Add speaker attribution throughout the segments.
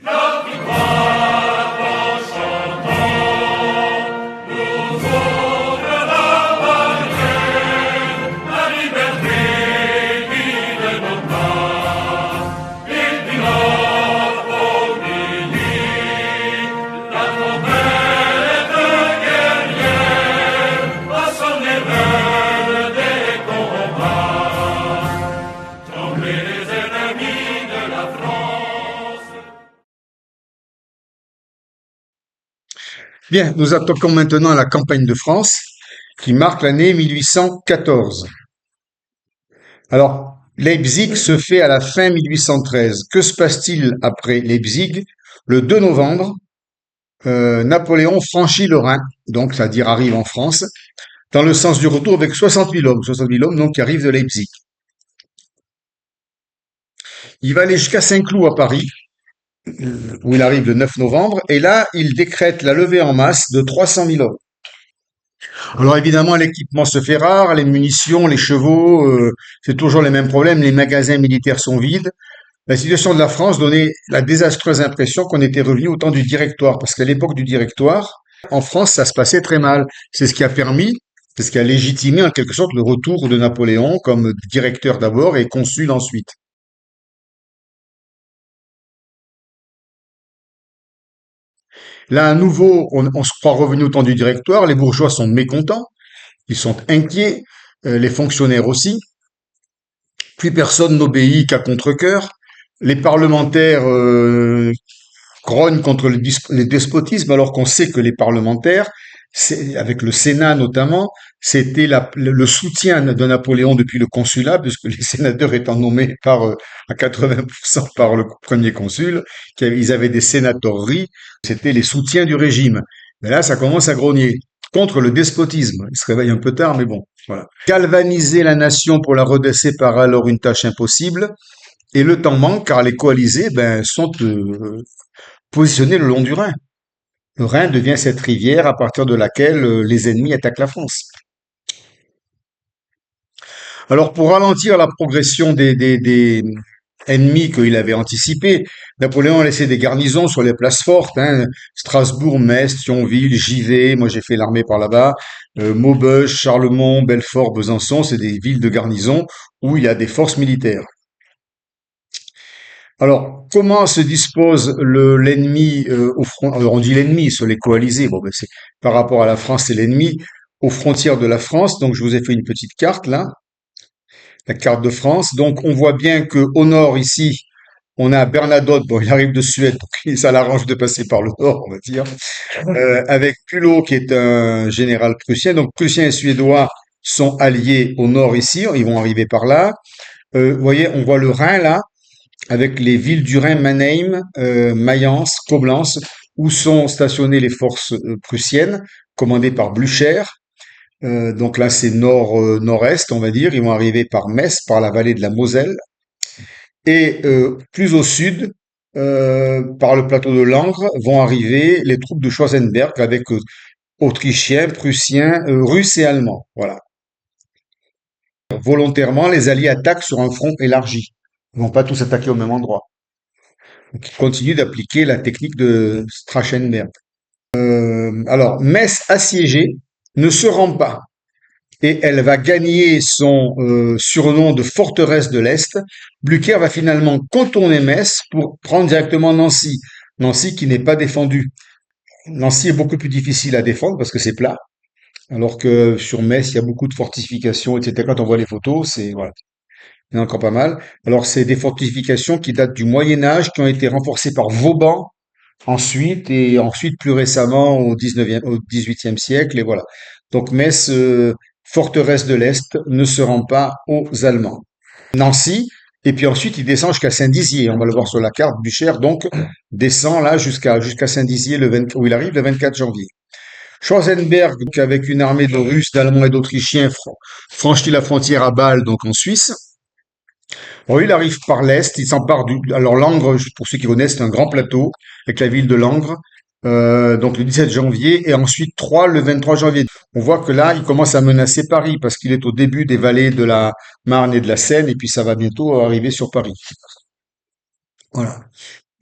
Speaker 1: La victoire en chantant nous ouvre la barrière, la liberté guide nos pas. Il dit non au pays, la trompette guerrière va sonner l'heure des combats. Tremblez les ennemis de la France.
Speaker 2: Bien, nous attaquons maintenant la campagne de France, qui marque l'année 1814. Alors, Leipzig se fait à la fin 1813. Que se passe-t-il après Leipzig? Le 2 novembre, Napoléon franchit le Rhin, donc c'est-à-dire arrive en France, dans le sens du retour avec 60 000 hommes. 60 000 hommes donc qui arrivent de Leipzig. Il va aller jusqu'à Saint-Cloud à Paris, où il arrive le 9 novembre, et là, il décrète la levée en masse de 300 000 hommes. Alors évidemment, l'équipement se fait rare, les munitions, les chevaux, c'est toujours les mêmes problèmes, les magasins militaires sont vides. La situation de la France donnait la désastreuse impression qu'on était revenu au temps du Directoire, parce qu'à l'époque du Directoire, en France, ça se passait très mal. C'est ce qui a permis, c'est ce qui a légitimé en quelque sorte le retour de Napoléon comme directeur d'abord et consul ensuite. Là, à nouveau, on se croit revenu au temps du Directoire, les bourgeois sont mécontents, ils sont inquiets, les fonctionnaires aussi. Plus personne n'obéit qu'à contre-cœur. Les parlementaires grognent contre le despotisme, alors qu'on sait que les parlementaires, avec le Sénat notamment, c'était le soutien de Napoléon depuis le consulat, puisque les sénateurs étant nommés à 80% par le premier consul, ils avaient des sénatoreries, c'était les soutiens du régime. Mais là, ça commence à grogner contre le despotisme. Il se réveille un peu tard, mais bon, voilà. Galvaniser la nation pour la redresser par alors une tâche impossible. Et le temps manque car les coalisés sont positionnés le long du Rhin. Le Rhin devient cette rivière à partir de laquelle les ennemis attaquent la France. Alors pour ralentir la progression des ennemis qu'il avait anticipés, Napoléon a laissé des garnisons sur les places fortes, hein, Strasbourg, Metz, Thionville, Givet, moi j'ai fait l'armée par là-bas, Maubeuge, Charlemont, Belfort, Besançon, c'est des villes de garnison où il y a des forces militaires. Alors, comment se dispose l'ennemi au front? Alors, on dit l'ennemi, sur les coalisés. Bon, c'est par rapport à la France, c'est l'ennemi aux frontières de la France. Donc, je vous ai fait une petite carte là, la carte de France. Donc, on voit bien que au nord ici, on a Bernadotte. Bon, il arrive de Suède, donc ça l'arrange de passer par le nord, on va dire. Avec Bülow, qui est un général prussien. Donc, Prussiens et Suédois sont alliés au nord ici. Ils vont arriver par là. Vous voyez, on voit le Rhin là, avec les villes du Rhin, Mannheim, Mayence, Coblence, où sont stationnées les forces prussiennes, commandées par Blücher. Donc là, c'est nord-est, on va dire. Ils vont arriver par Metz, par la vallée de la Moselle. Et plus au sud, par le plateau de Langres, vont arriver les troupes de Schwarzenberg avec Autrichiens, Prussiens, Russes et Allemands. Voilà. Volontairement, les Alliés attaquent sur un front élargi. Ils vont pas tous attaquer au même endroit. Donc, ils continuent d'appliquer la technique de Strachenberg. Alors, Metz assiégée ne se rend pas et elle va gagner son surnom de forteresse de l'Est. Blücher va finalement contourner Metz pour prendre directement Nancy. Nancy qui n'est pas défendue. Nancy est beaucoup plus difficile à défendre parce que c'est plat, alors que sur Metz, il y a beaucoup de fortifications, etc. Quand on voit les photos, c'est voilà. Il y en a encore pas mal. Alors, c'est des fortifications qui datent du Moyen Âge, qui ont été renforcées par Vauban ensuite, et ensuite plus récemment au 19e, au 18e siècle, et voilà. Donc Metz, forteresse de l'Est, ne se rend pas aux Allemands. Nancy, et puis ensuite il descend jusqu'à Saint-Dizier, on va le voir sur la carte, Blücher, donc descend là jusqu'à Saint-Dizier, où il arrive le 24 janvier. Schwarzenberg, donc, avec une armée de Russes, d'Allemands et d'Autrichiens, franchit la frontière à Bâle, donc en Suisse. Bon, il arrive par l'est, il s'empare alors Langres, pour ceux qui connaissent, c'est un grand plateau avec la ville de Langres, donc le 17 janvier, et ensuite Troyes le 23 janvier. On voit que là, il commence à menacer Paris parce qu'il est au début des vallées de la Marne et de la Seine, et puis ça va bientôt arriver sur Paris. Voilà.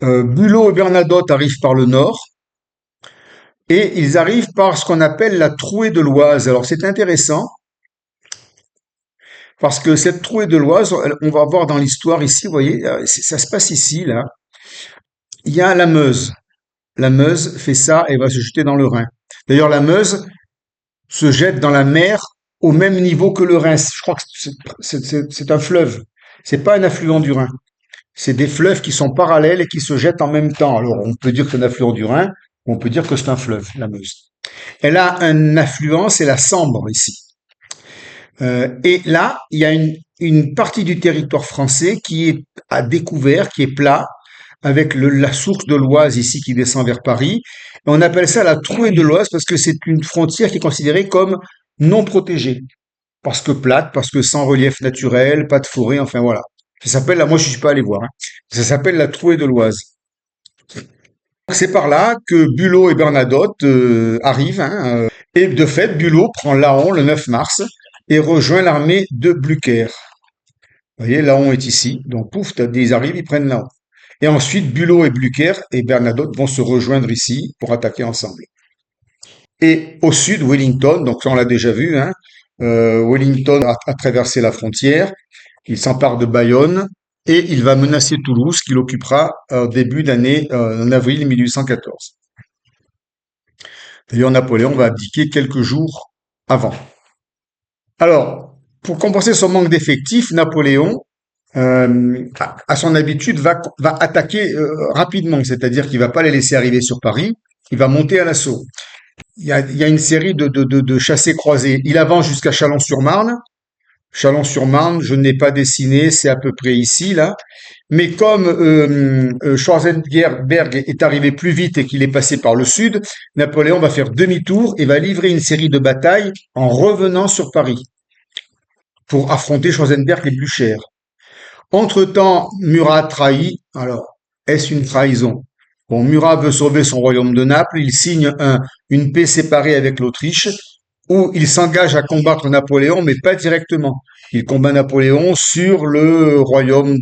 Speaker 2: Bülow et Bernadotte arrivent par le nord, et ils arrivent par ce qu'on appelle la trouée de l'Oise. Alors c'est intéressant, parce que cette trouée de l'Oise, on va voir dans l'histoire ici, vous voyez, ça se passe ici, là. Il y a la Meuse. La Meuse fait ça et va se jeter dans le Rhin. D'ailleurs, la Meuse se jette dans la mer au même niveau que le Rhin. Je crois que c'est un fleuve. C'est pas un affluent du Rhin. C'est des fleuves qui sont parallèles et qui se jettent en même temps. Alors, on peut dire que c'est un affluent du Rhin, ou on peut dire que c'est un fleuve, la Meuse. Elle a un affluent, c'est la Sambre ici. Et là, il y a une partie du territoire français qui est à découvert, qui est plat, avec la source de l'Oise ici qui descend vers Paris. Et on appelle ça la trouée de l'Oise parce que c'est une frontière qui est considérée comme non protégée. Parce que plate, parce que sans relief naturel, pas de forêt, enfin voilà. Ça s'appelle, moi je suis pas allé voir, hein. Ça s'appelle la trouée de l'Oise. C'est par là que Bülow et Bernadotte arrivent, hein, et de fait, Bülow prend Laon le 9 mars et rejoint l'armée de Blücher. Vous voyez, Laon est ici, donc pouf, ils arrivent, ils prennent Laon. Et ensuite, Bülow et Blücher et Bernadotte vont se rejoindre ici pour attaquer ensemble. Et au sud, Wellington, donc ça on l'a déjà vu, hein, Wellington a traversé la frontière, il s'empare de Bayonne et il va menacer Toulouse qu'il occupera au début d'année, en avril 1814. D'ailleurs, Napoléon va abdiquer quelques jours avant. Alors, pour compenser son manque d'effectifs, Napoléon, à son habitude, va attaquer rapidement, c'est-à-dire qu'il va pas les laisser arriver sur Paris, il va monter à l'assaut. Il y a une série de chassés-croisés. Il avance jusqu'à Chalon-sur-Marne. Chalon-sur-Marne, je n'ai pas dessiné, c'est à peu près ici, là. Mais comme Schwarzenberg est arrivé plus vite et qu'il est passé par le sud, Napoléon va faire demi-tour et va livrer une série de batailles en revenant sur Paris pour affronter Schwarzenberg et Blücher. Entre-temps, Murat trahit. Alors, est-ce une trahison? Bon, Murat veut sauver son royaume de Naples. Il signe une paix séparée avec l'Autriche où il s'engage à combattre Napoléon, mais pas directement. Il combat Napoléon sur le royaume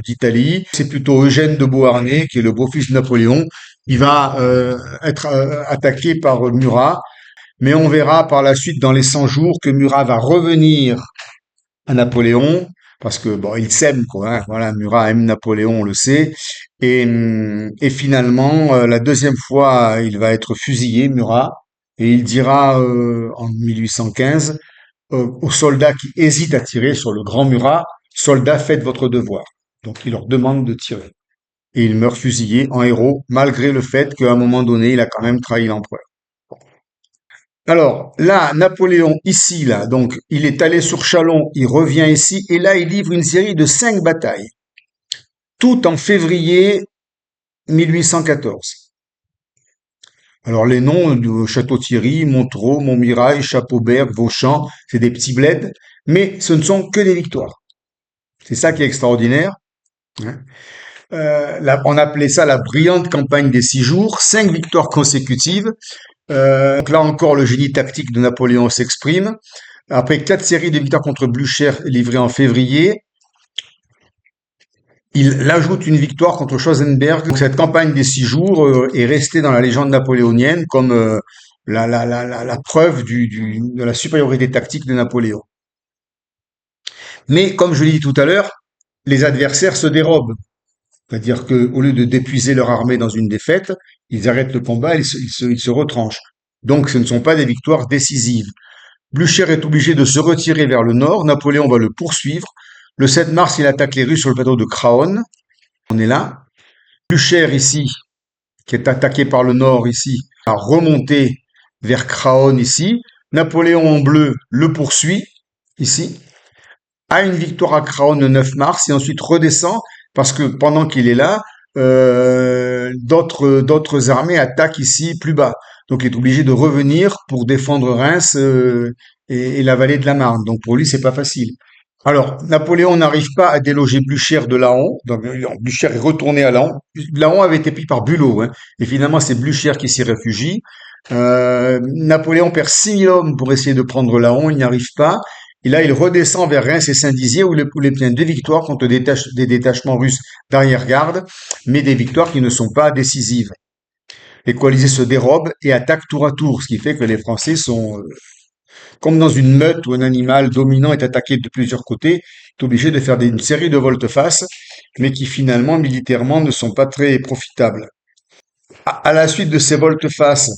Speaker 2: d'Italie. C'est plutôt Eugène de Beauharnais, qui est le beau-fils de Napoléon. Il va être attaqué par Murat, mais on verra par la suite dans les 100 jours que Murat va revenir à Napoléon, parce que bon, il s'aime quoi, hein. Voilà, Murat aime Napoléon, on le sait, et finalement, la deuxième fois, il va être fusillé, Murat, et il dira en 1815 aux soldats qui hésitent à tirer sur le grand Murat, soldats, faites votre devoir. Donc il leur demande de tirer, et il meurt fusillé en héros, malgré le fait qu'à un moment donné, il a quand même trahi l'empereur. Alors là, Napoléon, ici, là, donc il est allé sur Châlons, il revient ici, et là il livre une série de 5 batailles, tout en février 1814. Alors les noms de Château-Thierry, Montereau, Montmirail, Chapeaubert, Vauchamp, c'est des petits bleds, mais ce ne sont que des victoires. C'est ça qui est extraordinaire, hein. On appelait ça la brillante campagne des 6 jours, 5 victoires consécutives. Donc là encore, le génie tactique de Napoléon s'exprime. Après 4 séries de victoires contre Blücher livrées en février, il ajoute une victoire contre Schwarzenberg. Donc cette campagne des 6 jours est restée dans la légende napoléonienne comme la preuve de la supériorité tactique de Napoléon. Mais comme je l'ai dit tout à l'heure, les adversaires se dérobent. C'est-à-dire qu'au lieu d'épuiser leur armée dans une défaite, ils arrêtent le combat, ils se retranchent. Donc ce ne sont pas des victoires décisives. Blücher est obligé de se retirer vers le nord, Napoléon va le poursuivre. Le 7 mars, il attaque les Russes sur le plateau de Craonne. On est là. Blücher ici, qui est attaqué par le nord ici, a remonté vers Craonne ici. Napoléon en bleu le poursuit ici, a une victoire à Craonne le 9 mars et ensuite redescend parce que pendant qu'il est là, d'autres armées attaquent ici plus bas. Donc il est obligé de revenir pour défendre Reims et la vallée de la Marne. Donc pour lui, c'est pas facile. Alors, Napoléon n'arrive pas à déloger Blücher de Laon. Donc, Blücher est retourné à Laon. Laon avait été pris par Bülow, hein. Et finalement, c'est Blücher qui s'y réfugie. Napoléon perd 6 000 hommes pour essayer de prendre Laon. Il n'y arrive pas. Et là, il redescend vers Reims et Saint-Dizier où il obtient 2 victoires contre des détachements russes d'arrière-garde, mais des victoires qui ne sont pas décisives. Les coalisés se dérobent et attaquent tour à tour, ce qui fait que les Français sont comme dans une meute où un animal dominant est attaqué de plusieurs côtés, est obligé de faire une série de volte-face, mais qui finalement, militairement, ne sont pas très profitables. À la suite de ces volte-face,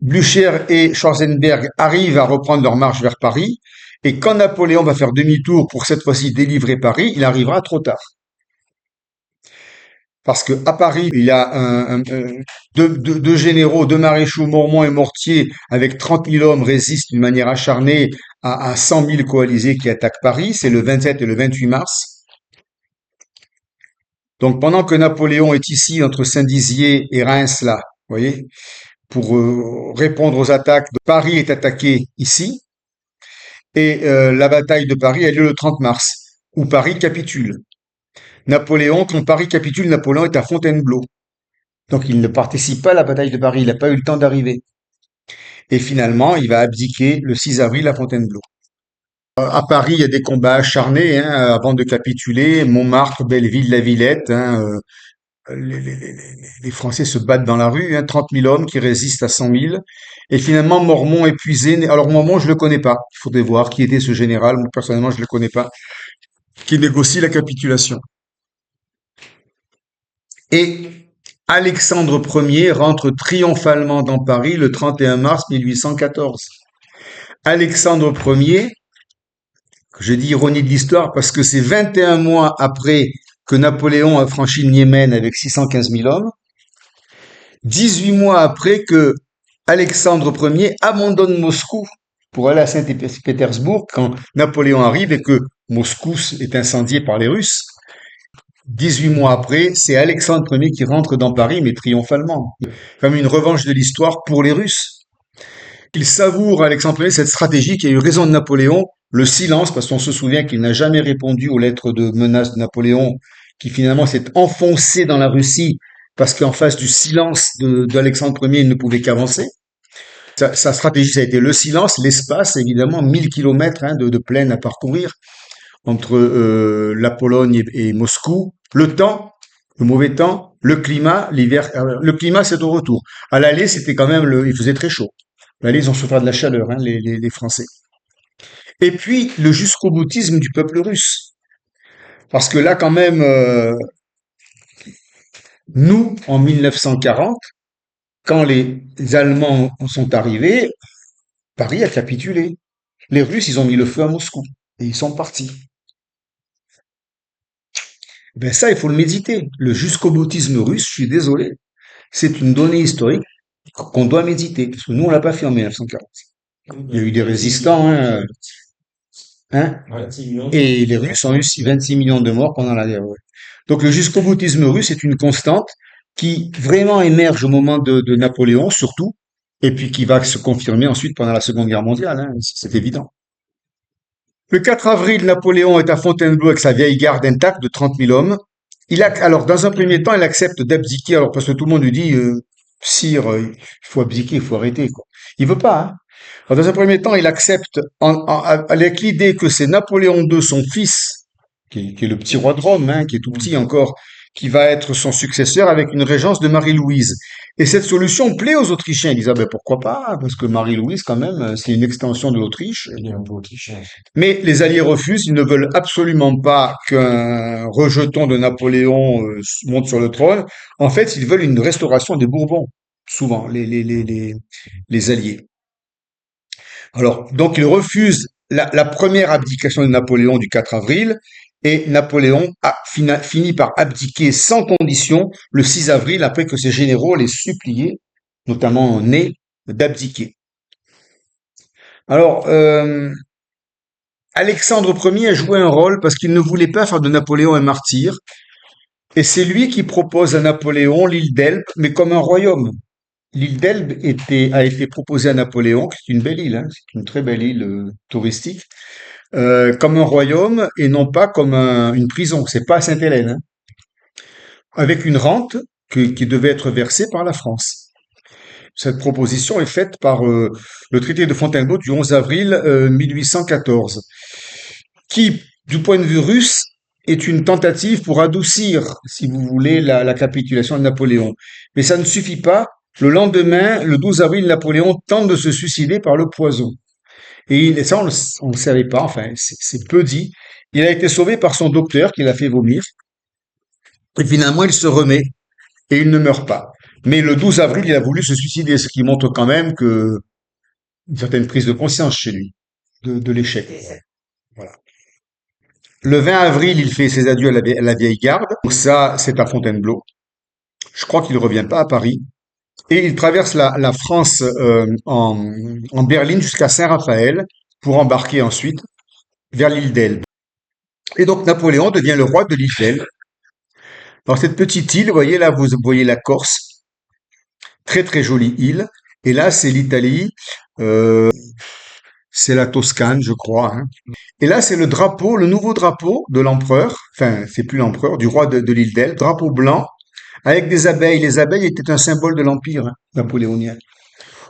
Speaker 2: Blücher et Schwarzenberg arrivent à reprendre leur marche vers Paris, et quand Napoléon va faire demi-tour pour cette fois-ci délivrer Paris, il arrivera trop tard. Parce que à Paris, il y a deux généraux, deux maréchaux, Mormont et Mortier, avec 30 000 hommes, résistent d'une manière acharnée à 100 000 coalisés qui attaquent Paris. C'est le 27 et le 28 mars. Donc pendant que Napoléon est ici entre Saint-Dizier et Reims, là, vous voyez, pour répondre aux attaques, Paris est attaqué ici, et la bataille de Paris a lieu le 30 mars, où Paris capitule. Napoléon, quand Paris capitule, Napoléon est à Fontainebleau. Donc il ne participe pas à la bataille de Paris, il n'a pas eu le temps d'arriver. Et finalement, il va abdiquer le 6 avril à Fontainebleau. À Paris, il y a des combats acharnés avant de capituler. Montmartre, Belleville, La Villette. Les Français se battent dans la rue. 30 000 hommes qui résistent à 100 000. Et finalement, Mormont épuisé. Alors Mormont, je le connais pas. Il faudrait voir qui était ce général. Moi, personnellement, je le connais pas. Qui négocie la capitulation. Et Alexandre Ier rentre triomphalement dans Paris le 31 mars 1814. Alexandre Ier, je dis ironie de l'histoire parce que c'est 21 mois après que Napoléon a franchi le Niémen avec 615 000 hommes, 18 mois après que Alexandre Ier abandonne Moscou pour aller à Saint-Pétersbourg quand Napoléon arrive et que Moscou est incendié par les Russes. 18 mois après, c'est Alexandre Ier qui rentre dans Paris, mais triomphalement, comme une revanche de l'histoire pour les Russes. Il savoure, Alexandre Ier, cette stratégie qui a eu raison de Napoléon, le silence, parce qu'on se souvient qu'il n'a jamais répondu aux lettres de menace de Napoléon, qui finalement s'est enfoncé dans la Russie, parce qu'en face du silence d'Alexandre Ier, il ne pouvait qu'avancer. Sa stratégie, ça a été le silence, l'espace, évidemment, 1000 kilomètres de plaine à parcourir entre la Pologne et Moscou, le temps, le mauvais temps, le climat, l'hiver. Le climat, c'est au retour. À l'aller, c'était quand même, il faisait très chaud. À l'aller, ils ont souffert de la chaleur, les Français. Et puis, le jusqu'au-boutisme du peuple russe. Parce que là, quand même, nous, en 1940, quand les Allemands sont arrivés, Paris a capitulé. Les Russes, ils ont mis le feu à Moscou. Et ils sont partis. Ben ça, il faut le méditer. Le jusqu'au-boutisme russe, je suis désolé, c'est une donnée historique qu'on doit méditer. Parce que nous, on l'a pas fait en 1940. Il y a eu des résistants, et les Russes ont eu 26 millions de morts pendant la guerre. Ouais. Donc le jusqu'au-boutisme russe est une constante qui vraiment émerge au moment de Napoléon, surtout, et puis qui va se confirmer ensuite pendant la Seconde Guerre mondiale, c'est évident. Le 4 avril, Napoléon est à Fontainebleau avec sa vieille garde intacte de 30 000 hommes. Alors, dans un premier temps, il accepte d'abdiquer, alors parce que tout le monde lui dit, sire, il faut abdiquer, il faut arrêter, quoi. Il veut pas, hein. Alors, dans un premier temps, il accepte avec l'idée que c'est Napoléon II, son fils, qui est le petit roi de Rome, qui est tout petit encore, qui va être son successeur avec une régence de Marie-Louise. Et cette solution plaît aux Autrichiens. Ils disent, ah ben pourquoi pas, parce que Marie-Louise, quand même, c'est une extension de l'Autriche.
Speaker 3: Il est un peu autrichien.
Speaker 2: Mais les Alliés refusent, ils ne veulent absolument pas qu'un rejeton de Napoléon monte sur le trône. En fait, ils veulent une restauration des Bourbons, souvent, les Alliés. Alors, donc ils refusent la première abdication de Napoléon du 4 avril, et Napoléon a fini par abdiquer sans condition le 6 avril, après que ses généraux l'aient supplié, notamment Ney, d'abdiquer. Alors, Alexandre Ier a joué un rôle parce qu'il ne voulait pas faire de Napoléon un martyr, et c'est lui qui propose à Napoléon l'île d'Elbe, mais comme un royaume. L'île d'Elbe a été proposée à Napoléon, c'est une belle île, c'est une très belle île touristique, comme un royaume et non pas comme une prison. C'est pas Sainte-Hélène, avec une rente qui devait être versée par la France. Cette proposition est faite par le traité de Fontainebleau du 11 avril 1814. qui, du point de vue russe, est une tentative pour adoucir, si vous voulez, la capitulation de Napoléon. Mais ça ne suffit pas. Le lendemain, le 12 avril, Napoléon tente de se suicider par le poison. Et ça, on le savait pas, enfin, c'est peu dit. Il a été sauvé par son docteur qui l'a fait vomir. Et finalement, il se remet et il ne meurt pas. Mais le 12 avril, il a voulu se suicider, ce qui montre quand même que une certaine prise de conscience chez lui de l'échec. Voilà. Le 20 avril, il fait ses adieux à la vieille garde. Donc ça, c'est à Fontainebleau. Je crois qu'il ne revient pas à Paris. Et il traverse la France en Berline jusqu'à Saint-Raphaël pour embarquer ensuite vers l'île d'Elbe. Et donc Napoléon devient le roi de l'île d'Elbe. Alors cette petite île, vous voyez là, vous voyez la Corse, très très jolie île. Et là, c'est l'Italie, euh, c'est la Toscane, je crois, hein. Et là, c'est le drapeau, le nouveau drapeau de l'empereur, enfin, c'est plus l'empereur, du roi de l'île d'Elbe, drapeau blanc, avec des abeilles. Les abeilles étaient un symbole de l'empire napoléonien.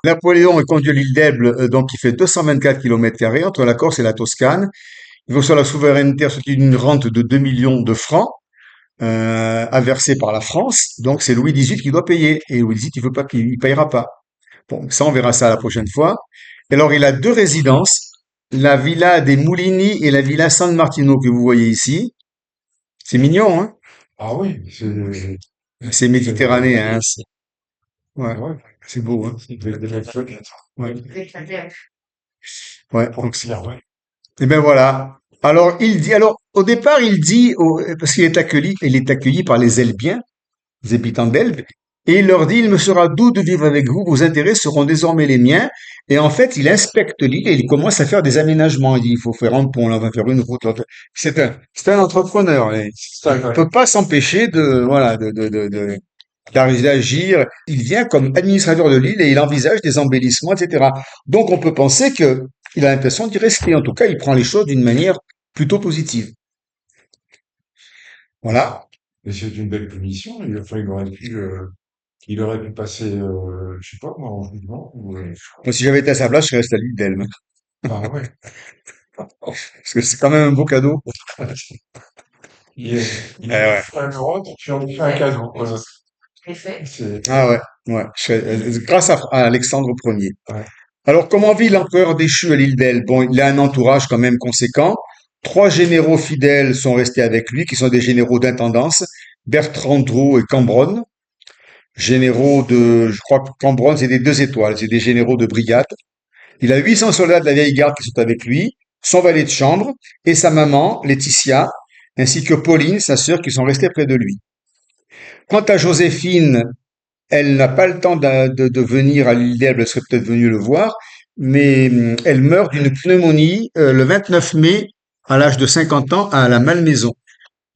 Speaker 2: Napoléon est conduit à l'île d'Elbe, donc il fait 224 km² entre la Corse et la Toscane. Il reçoit la souveraineté associée d'une rente de 2 millions de francs, inversée par la France. Donc c'est Louis XVIII qui doit payer. Et Louis XVIII, il veut pas il payera pas. Bon, ça, on verra ça la prochaine fois. Et alors, il a deux résidences, la villa des Moulini et la villa San Martino que vous voyez ici. C'est mignon, hein?
Speaker 3: Ah oui,
Speaker 2: C'est
Speaker 3: c'est vrai.
Speaker 2: méditerranéen, hein, ouais,
Speaker 3: Ouais,
Speaker 2: c'est beau, hein?
Speaker 3: c'est des fenêtres.
Speaker 2: Ouais, ouais.
Speaker 3: Pour dire, ouais.
Speaker 2: Et ben voilà. Alors, au départ, il dit, parce il est accueilli par les Elbiens, les habitants d'Elbe, et il leur dit, il me sera doux de vivre avec vous, vos intérêts seront désormais les miens. Et en fait, il inspecte l'île et il commence à faire des aménagements. Il dit, il faut faire un pont, là, on va faire une route. C'est un entrepreneur. Il
Speaker 3: Ça, ouais.
Speaker 2: peut pas s'empêcher voilà, d'agir. Il vient comme administrateur de l'île et il envisage des embellissements, etc. Donc, on peut penser que il a l'impression d'y rester. En tout cas, il prend les choses d'une manière plutôt positive. Voilà.
Speaker 3: Et c'est une belle punition. Enfin, il aurait pu passer, je sais pas, moi, en jugement, ou,
Speaker 2: Moi, si j'avais été à sa place, je serais resté à l'île d'Elbe.
Speaker 3: ah ouais.
Speaker 2: Parce que c'est quand même un beau cadeau.
Speaker 3: Il a
Speaker 2: Ouais.
Speaker 3: fait un euro, donc tu en fais un cadeau. Voilà.
Speaker 2: Ah ouais, ouais. Grâce à Alexandre Ier.
Speaker 3: Ouais.
Speaker 2: Alors, comment vit l'empereur déchu à l'île d'Elbe? Bon, il a un entourage quand même conséquent. Trois généraux fidèles sont restés avec lui, qui sont des généraux d'intendance, Bertrand Drouot et Cambronne. Généraux je crois que Cambronne, c'est des 2 étoiles, c'est des généraux de brigade. Il a 800 soldats de la vieille garde qui sont avec lui, son valet de chambre et sa maman, Laetitia, ainsi que Pauline, sa sœur, qui sont restés près de lui. Quant à Joséphine, elle n'a pas le temps de venir à l'île d'Elbe, elle serait peut-être venue le voir, mais elle meurt d'une pneumonie le 29 mai à l'âge de 50 ans à la Malmaison.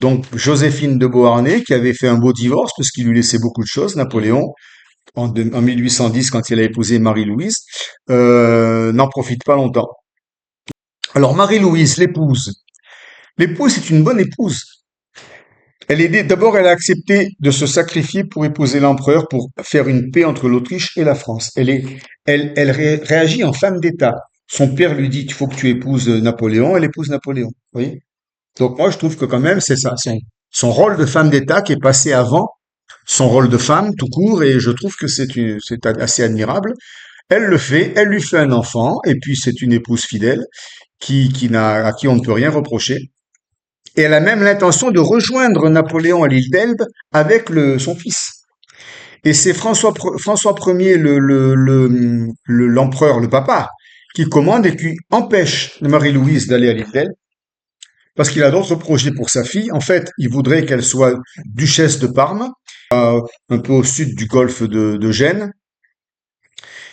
Speaker 2: Donc Joséphine de Beauharnais, qui avait fait un beau divorce parce qu'il lui laissait beaucoup de choses, Napoléon, en 1810 quand il a épousé Marie-Louise, n'en profite pas longtemps. Alors Marie-Louise, l'épouse est une bonne épouse. D'abord, elle a accepté de se sacrifier pour épouser l'empereur, pour faire une paix entre l'Autriche et la France. Elle réagit en femme d'État. Son père lui dit, il faut que tu épouses Napoléon, elle épouse Napoléon. Vous voyez? Donc moi, je trouve que quand même, c'est ça, son rôle de femme d'État qui est passé avant son rôle de femme tout court, et je trouve que c'est assez admirable. Elle le fait, elle lui fait un enfant, et puis c'est une épouse fidèle à qui on ne peut rien reprocher. Et elle a même l'intention de rejoindre Napoléon à l'île d'Elbe avec son fils. Et c'est François Ier, l'empereur, le papa, qui commande et qui empêche Marie-Louise d'aller à l'île d'Elbe parce qu'il a d'autres projets pour sa fille. En fait, il voudrait qu'elle soit duchesse de Parme, un peu au sud du golfe de Gênes.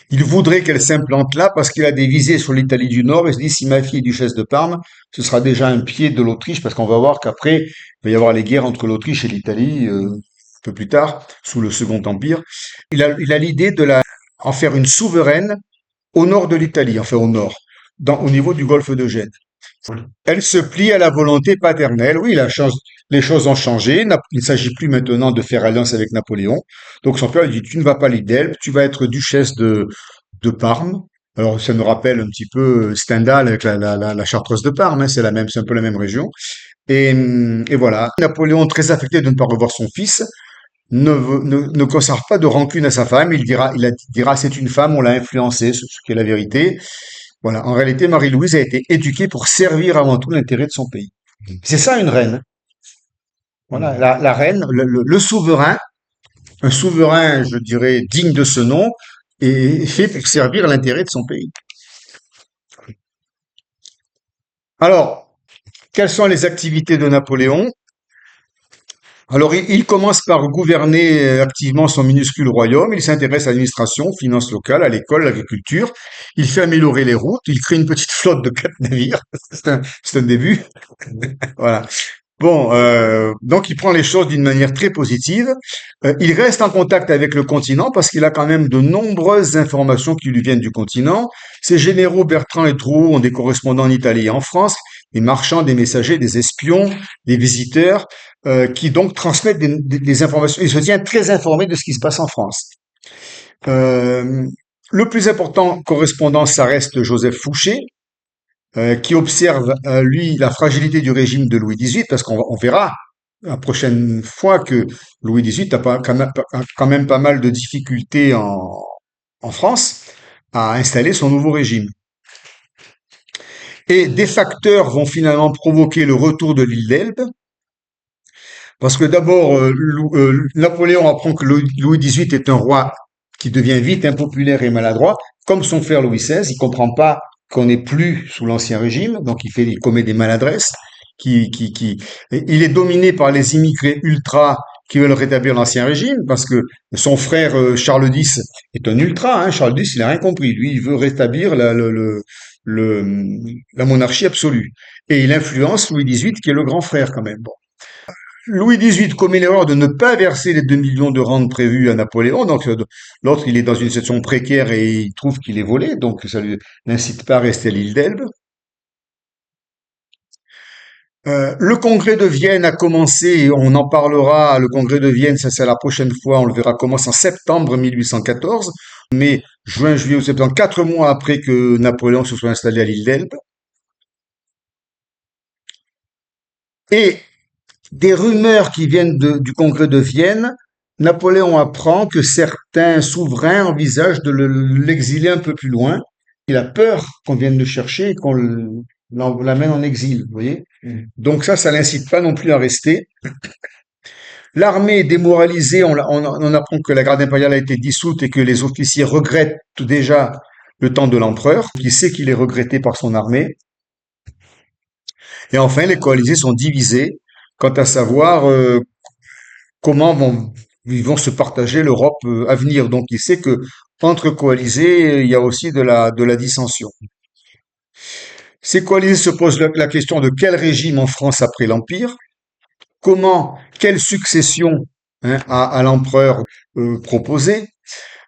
Speaker 2: Il voudrait qu'elle s'implante là parce qu'il a des visées sur l'Italie du Nord et se dit si ma fille est duchesse de Parme, ce sera déjà un pied de l'Autriche parce qu'on va voir qu'après, il va y avoir les guerres entre l'Autriche et l'Italie un peu plus tard, sous le Second Empire. Il a l'idée en faire une souveraine au nord de l'Italie, enfin au nord, au niveau du golfe de Gênes. Elle se plie à la volonté paternelle. Oui, les choses ont changé. Il ne s'agit plus maintenant de faire alliance avec Napoléon. Donc son père lui dit, tu ne vas pas à l'île d'Elbe, tu vas être duchesse de Parme. Alors, ça nous rappelle un petit peu Stendhal avec la Chartreuse de Parme, hein, c'est un peu la même région. Et voilà. Napoléon, très affecté de ne pas revoir son fils, ne conserve pas de rancune à sa femme. Il dira, c'est une femme, on l'a influencée, ce qui est la vérité. Voilà. En réalité, Marie-Louise a été éduquée pour servir avant tout l'intérêt de son pays. C'est ça une reine. Voilà.
Speaker 3: Mhm.
Speaker 2: La reine, le souverain, un souverain, je dirais, digne de ce nom, est fait pour servir l'intérêt de son pays. Alors, quelles sont les activités de Napoléon? Alors, il commence par gouverner activement son minuscule royaume. Il s'intéresse à l'administration, finances locales, à l'école, l'agriculture. Il fait améliorer les routes. Il crée une petite flotte de 4 navires. C'est un début. Voilà. Bon, donc il prend les choses d'une manière très positive. Il reste en contact avec le continent parce qu'il a quand même de nombreuses informations qui lui viennent du continent. Ses généraux Bertrand et Drouot ont des correspondants en Italie et en France, des marchands, des messagers, des espions, des visiteurs, qui donc transmettent des informations. Il se tient très informé de ce qui se passe en France. Euh, le plus important correspondant, ça reste Joseph Fouché, qui observe, lui, la fragilité du régime de Louis XVIII, parce on verra la prochaine fois que Louis XVIII a quand même pas mal de difficultés en France à installer son nouveau régime. Et des facteurs vont finalement provoquer le retour de l'île d'Elbe, parce que d'abord, Napoléon apprend que Louis XVIII est un roi qui devient vite impopulaire et maladroit, comme son frère Louis XVI. Il comprend pas qu'on n'est plus sous l'ancien régime, donc il commet des maladresses. Il est dominé par les immigrés ultras qui veulent rétablir l'ancien régime, parce que son frère Charles X est un ultra. Hein. Charles X, il n'a rien compris. Lui, il veut rétablir la monarchie absolue. Et il influence Louis XVIII, qui est le grand frère quand même. Bon. Louis XVIII commet l'erreur de ne pas verser les 2 millions de rentes prévues à Napoléon. Donc, l'autre, il est dans une situation précaire et il trouve qu'il est volé. Donc, ça ne l'incite pas à rester à l'île d'Elbe. Le congrès de Vienne a commencé, on en parlera, le congrès de Vienne, ça c'est la prochaine fois, on le verra, commence en septembre 1814, mai, juin, juillet ou septembre, 4 mois après que Napoléon se soit installé à l'île d'Elbe. Et des rumeurs qui viennent du congrès de Vienne, Napoléon apprend que certains souverains envisagent de l'exiler un peu plus loin. Il a peur qu'on vienne le chercher et qu'on l'amène en exil, vous voyez.
Speaker 3: Mhm.
Speaker 2: Donc ça l'incite pas non plus à rester. L'armée est démoralisée, on apprend que la garde impériale a été dissoute et que les officiers regrettent déjà le temps de l'empereur, qui sait qu'il est regretté par son armée. Et enfin, les coalisés sont divisés quant à savoir comment ils vont se partager l'Europe à venir. Donc il sait que entre coalisés, il y a aussi de la dissension. Ces coalisés se posent la question de quel régime en France après l'Empire, quelle succession hein, à l'empereur proposée.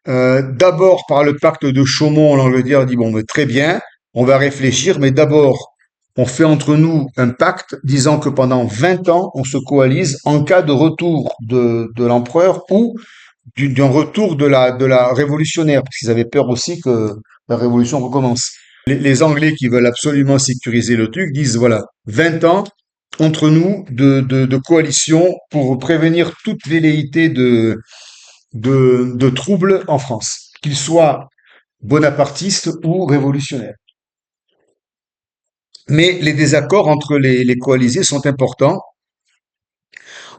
Speaker 2: D'abord, par le pacte de Chaumont, l'Angleterre dit, bon, mais très bien, on va réfléchir, mais d'abord, on fait entre nous un pacte disant que pendant 20 ans, on se coalise en cas de retour de l'empereur ou d'un retour de la révolutionnaire, parce qu'ils avaient peur aussi que la révolution recommence. Les Anglais qui veulent absolument sécuriser le truc disent, voilà, 20 ans entre nous de coalition pour prévenir toute velléité de troubles en France, qu'ils soient bonapartistes ou révolutionnaires. Mais les désaccords entre les coalisés sont importants.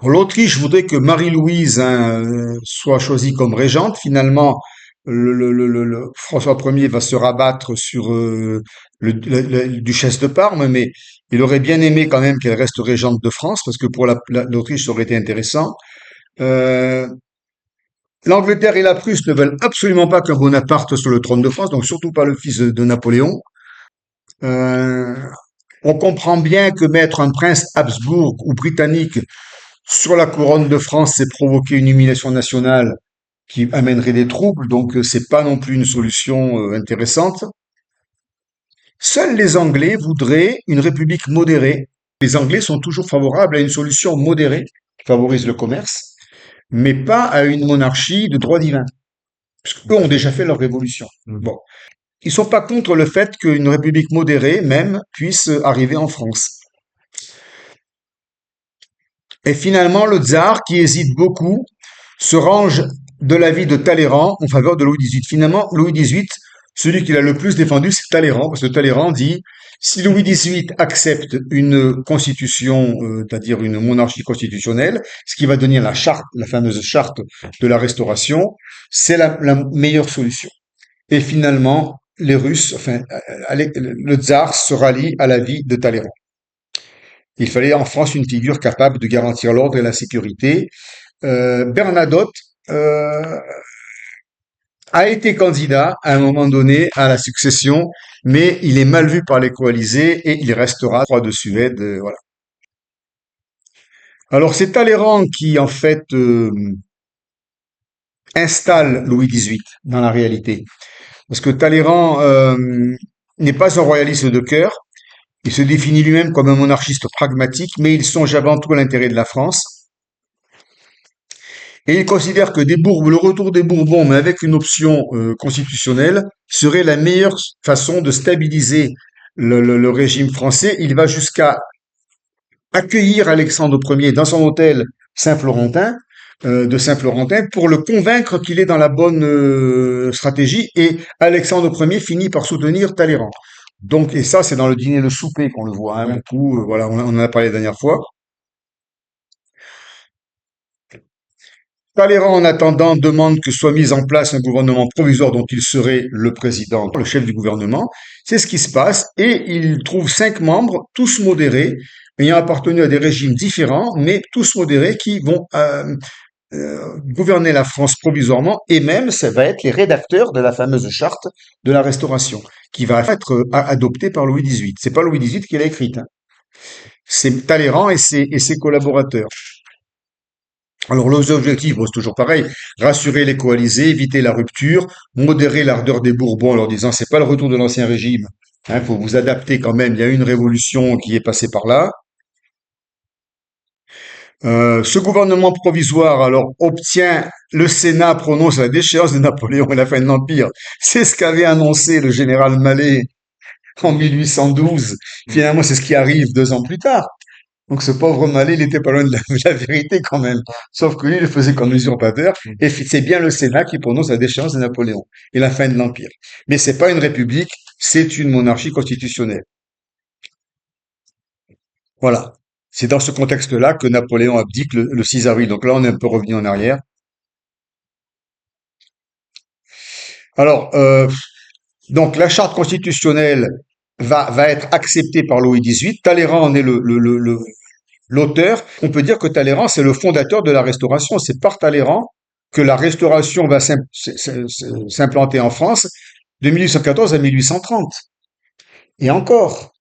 Speaker 2: L'Autriche voudrait que Marie-Louise hein, soit choisie comme régente. Finalement, François Ier va se rabattre sur la duchesse de Parme, mais il aurait bien aimé quand même qu'elle reste régente de France, parce que pour l'Autriche, ça aurait été intéressant. Euh, L'Angleterre et la Prusse ne veulent absolument pas qu'un Bonaparte sur le trône de France, donc surtout pas le fils de Napoléon. Euh, on comprend bien que mettre un prince Habsbourg ou britannique sur la couronne de France, c'est provoquer une humiliation nationale qui amènerait des troubles, donc c'est pas non plus une solution intéressante. Seuls les Anglais voudraient une république modérée. Les Anglais sont toujours favorables à une solution modérée qui favorise le commerce, mais pas à une monarchie de droit divin, parce qu'eux ont déjà fait leur révolution.
Speaker 3: Mhm.
Speaker 2: Bon. Ils sont pas contre le fait qu'une république modérée, même, puisse arriver en France. Et finalement, le tsar, qui hésite beaucoup, se range de l'avis de Talleyrand en faveur de Louis XVIII. Finalement, Louis XVIII, celui qu'il a le plus défendu, c'est Talleyrand, parce que Talleyrand dit, si Louis XVIII accepte une constitution, c'est-à-dire une monarchie constitutionnelle, ce qui va donner la charte, la fameuse charte de la Restauration, c'est la meilleure solution. Et finalement, les Russes, enfin, le tsar se rallie à l'avis de Talleyrand. Il fallait en France une figure capable de garantir l'ordre et la sécurité. Bernadotte a été candidat à un moment donné à la succession, mais il est mal vu par les coalisés et il restera roi de Suède. Voilà. Alors c'est Talleyrand qui en fait installe Louis XVIII dans la réalité, parce que Talleyrand n'est pas un royaliste de cœur. Il se définit lui-même comme un monarchiste pragmatique, mais il songe avant tout à l'intérêt de la France. Et il considère que le retour des Bourbons, mais avec une option constitutionnelle, serait la meilleure façon de stabiliser le régime français. Il va jusqu'à accueillir Alexandre Ier dans son hôtel Saint-Florentin, de Saint-Florentin, pour le convaincre qu'il est dans la bonne stratégie. Et Alexandre Ier finit par soutenir Talleyrand. Donc, et ça, c'est dans le dîner de souper qu'on le voit, hein, beaucoup. Voilà, on en a parlé la dernière fois. Talleyrand, en attendant, demande que soit mis en place un gouvernement provisoire dont il serait le président, le chef du gouvernement. C'est ce qui se passe et il trouve 5 membres, tous modérés, ayant appartenu à des régimes différents, mais tous modérés qui vont gouverner la France provisoirement et même, ça va être les rédacteurs de la fameuse charte de la Restauration qui va être adoptée par Louis XVIII. C'est pas Louis XVIII qui l'a écrite, hein. C'est Talleyrand et ses collaborateurs. Alors, les objectifs, bon, c'est toujours pareil, rassurer les coalisés, éviter la rupture, modérer l'ardeur des Bourbons en leur disant c'est pas le retour de l'ancien régime, hein, faut vous adapter quand même, il y a eu une révolution qui est passée par là. Ce gouvernement provisoire, alors, obtient, le Sénat prononce la déchéance de Napoléon et la fin de l'Empire. C'est ce qu'avait annoncé le général Mallet en 1812. Finalement, c'est ce qui arrive 2 ans plus tard. Donc ce pauvre Mallet, il était pas loin de la vérité quand même. Sauf que lui, il le faisait comme usurpateur, et c'est bien le Sénat qui prononce la déchéance de Napoléon et la fin de l'Empire. Mais c'est pas une république, c'est une monarchie constitutionnelle. Voilà. C'est dans ce contexte-là que Napoléon abdique le 6 avril. Donc là, on est un peu revenu en arrière. Alors, donc la charte constitutionnelle va être acceptée par Louis XVIII. Talleyrand en est l'auteur. On peut dire que Talleyrand, c'est le fondateur de la Restauration. C'est par Talleyrand que la Restauration va s'implanter en France de 1814 à 1830. Et encore,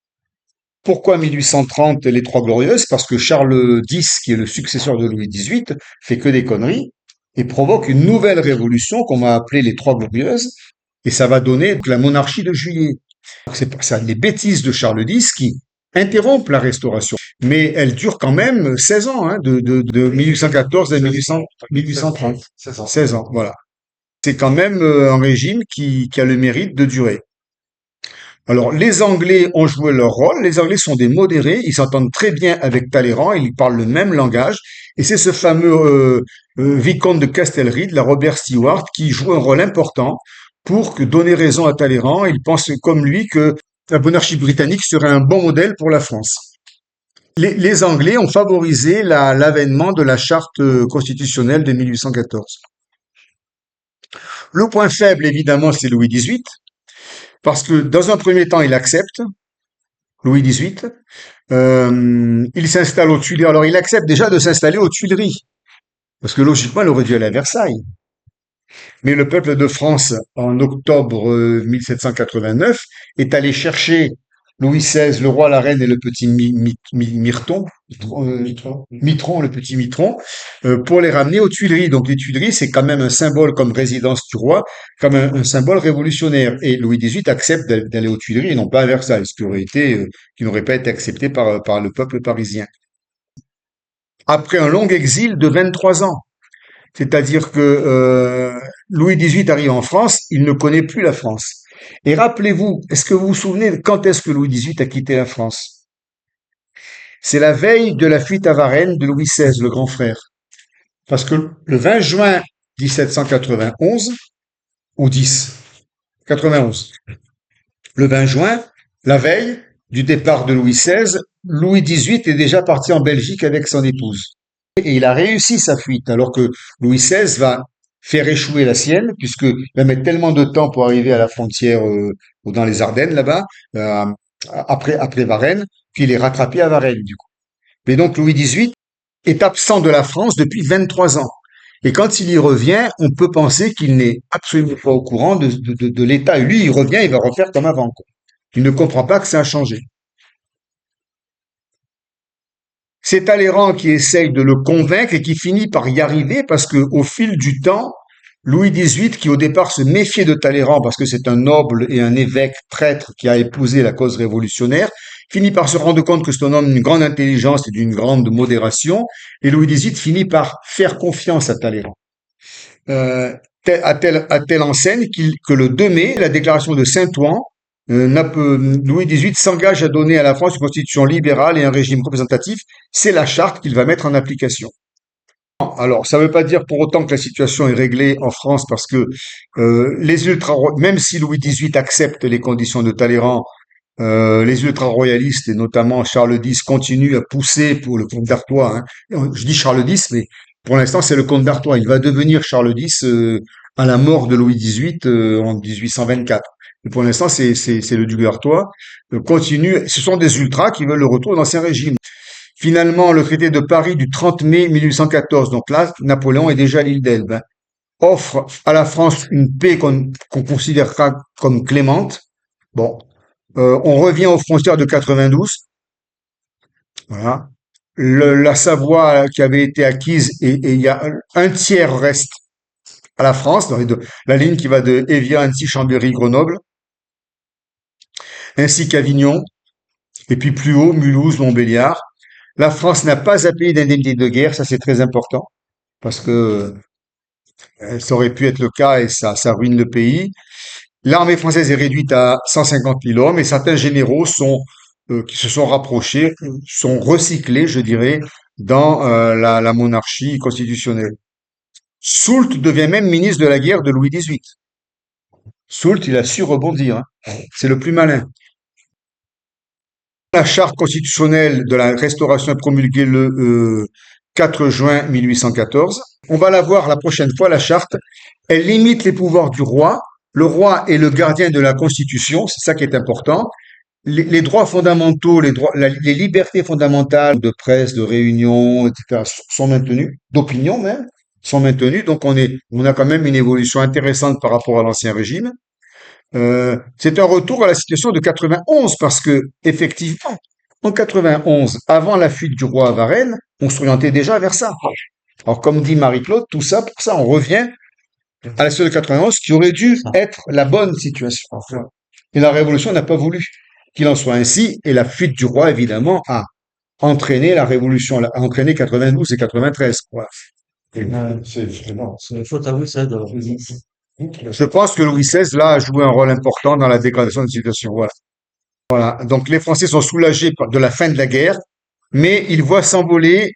Speaker 2: pourquoi 1830 les Trois Glorieuses? Parce que Charles X, qui est le successeur de Louis XVIII, fait que des conneries et provoque une nouvelle révolution qu'on va appeler les Trois Glorieuses, et ça va donner la monarchie de Juillet. C'est ça, les bêtises de Charles X qui interrompent la Restauration. Mais elle dure quand même 16 ans, hein, de 1814 à 1830.
Speaker 3: 16 ans.
Speaker 2: 16 ans, voilà. C'est quand même un régime qui a le mérite de durer. Alors, les Anglais ont joué leur rôle. Les Anglais sont des modérés. Ils s'entendent très bien avec Talleyrand. Ils parlent le même langage. Et c'est ce fameux vicomte de Castlereagh, la Robert Stewart, qui joue un rôle important pour donner raison à Talleyrand. Il pense comme lui que la monarchie britannique serait un bon modèle pour la France. Les Anglais ont favorisé l'avènement de la charte constitutionnelle de 1814. Le point faible, évidemment, c'est Louis XVIII, parce que dans un premier temps, il accepte, Louis XVIII, il s'installe aux Tuileries. Alors, il accepte déjà de s'installer aux Tuileries, parce que logiquement, il aurait dû aller à Versailles. Mais le peuple de France, en octobre 1789, est allé chercher Louis XVI, le roi, la reine et le petit Mitron, le petit Mitron, pour les ramener aux Tuileries. Donc les Tuileries, c'est quand même un symbole comme résidence du roi, comme un symbole révolutionnaire. Et Louis XVIII accepte d'aller aux Tuileries et non pas à Versailles, ce qui n'aurait pas été accepté par le peuple parisien. Après un long exil de 23 ans. C'est-à-dire que Louis XVIII arrive en France, il ne connaît plus la France. Et rappelez-vous, est-ce que vous vous souvenez de quand est-ce que Louis XVIII a quitté la France? C'est la veille de la fuite à Varennes de Louis XVI, le grand frère. Parce que le 20 juin 1791, ou 10, 91, le 20 juin, la veille du départ de Louis XVI, Louis XVIII est déjà parti en Belgique avec son épouse. Et il a réussi sa fuite, alors que Louis XVI va faire échouer la sienne, puisqu'il va mettre tellement de temps pour arriver à la frontière ou dans les Ardennes, là-bas, euh, après Varennes, qu'il est rattrapé à Varennes, du coup. Mais donc Louis XVIII est absent de la France depuis 23 ans. Et quand il y revient, on peut penser qu'il n'est absolument pas au courant de l'état. Et lui, il revient, il va refaire comme avant, quoi. Il ne comprend pas que ça a changé. C'est Talleyrand qui essaye de le convaincre et qui finit par y arriver parce que, au fil du temps, Louis XVIII, qui au départ se méfiait de Talleyrand parce que c'est un noble et un évêque traître qui a épousé la cause révolutionnaire, finit par se rendre compte que c'est un homme d'une grande intelligence et d'une grande modération, et Louis XVIII finit par faire confiance à Talleyrand. À telle enseigne que le 2 mai, la déclaration de Saint-Ouen, Louis XVIII s'engage à donner à la France une constitution libérale et un régime représentatif. C'est la charte qu'il va mettre en application. Alors, ça ne veut pas dire pour autant que la situation est réglée en France parce que les ultra, même si Louis XVIII accepte les conditions de Talleyrand, les ultra-royalistes et notamment Charles X continuent à pousser pour le comte d'Artois, hein. Je dis Charles X, mais pour l'instant c'est le comte d'Artois. Il va devenir Charles X à la mort de Louis XVIII en 1824. Mais pour l'instant c'est le duc d'Artois. Continue. Ce sont des ultras qui veulent le retour de l'ancien régime. Finalement, le traité de Paris du 30 mai 1814, donc là, Napoléon est déjà à l'île d'Elbe, hein, offre à la France une paix qu'on considérera comme clémente. Bon, on revient aux frontières de 92. Voilà. La Savoie qui avait été acquise et il y a un tiers reste à la France, dans la ligne qui va de Évian, Annecy, Chambéry, Grenoble, ainsi qu'Avignon, et puis plus haut, Mulhouse, Montbéliard. La France n'a pas à payer d'indemnité de guerre, ça c'est très important, parce que ça aurait pu être le cas et ça ruine le pays. L'armée française est réduite à 150 000 hommes et certains généraux qui se sont rapprochés, sont recyclés, je dirais, dans la monarchie constitutionnelle. Soult devient même ministre de la guerre de Louis XVIII. Soult, il a su rebondir, hein. C'est le plus malin. La charte constitutionnelle de la Restauration est promulguée le 4 juin 1814. On va la voir la prochaine fois, la charte. Elle limite les pouvoirs du roi. Le roi est le gardien de la Constitution, c'est ça qui est important. Les droits fondamentaux, les libertés fondamentales de presse, de réunion, etc., sont maintenues, d'opinion même, sont maintenues. Donc on a quand même une évolution intéressante par rapport à l'ancien régime. C'est un retour à la situation de 91 parce que effectivement, en 91, avant la fuite du roi à Varennes, on s'orientait déjà vers ça. Alors comme dit Marie-Claude, tout ça pour ça, on revient à la situation de 91 qui aurait dû être la bonne situation. Et la révolution n'a pas voulu qu'il en soit ainsi, et la fuite du roi, évidemment, a entraîné la révolution, a entraîné 92 et 93. Voilà.
Speaker 3: C'est vraiment.
Speaker 4: C'est une faute à vous, ça, de...
Speaker 2: Je pense que Louis XVI, là, a joué un rôle important dans la dégradation de la situation. Voilà. Voilà. Donc les Français sont soulagés de la fin de la guerre, mais ils voient s'envoler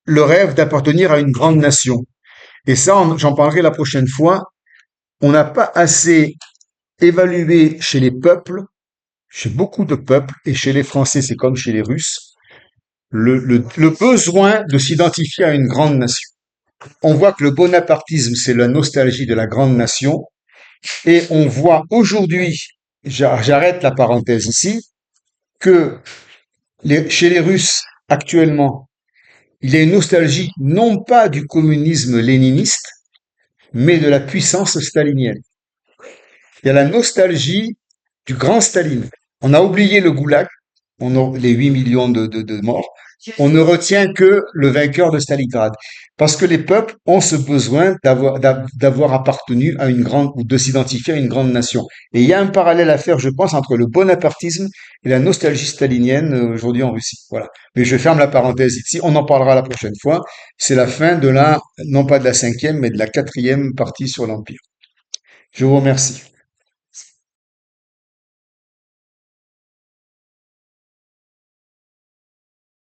Speaker 2: le rêve d'appartenir à une grande nation. Et ça, j'en parlerai la prochaine fois. On n'a pas assez évalué chez les peuples, chez beaucoup de peuples, et chez les Français, c'est comme chez les Russes, le besoin de s'identifier à une grande nation. On voit que le bonapartisme, c'est la nostalgie de la grande nation, et on voit aujourd'hui, j'arrête la parenthèse ici, que chez les Russes, actuellement, il y a une nostalgie non pas du communisme léniniste, mais de la puissance stalinienne. Il y a la nostalgie du grand Staline. On a oublié le goulag, les 8 millions de morts. On ne retient que le vainqueur de Stalingrad. Parce que les peuples ont ce besoin d'avoir appartenu à une grande, ou de s'identifier à une grande nation. Et il y a un parallèle à faire, je pense, entre le bonapartisme et la nostalgie stalinienne aujourd'hui en Russie. Voilà. Mais je ferme la parenthèse ici. On en parlera la prochaine fois. C'est la fin de non pas de la 5e, mais de la 4e partie sur l'Empire. Je vous remercie.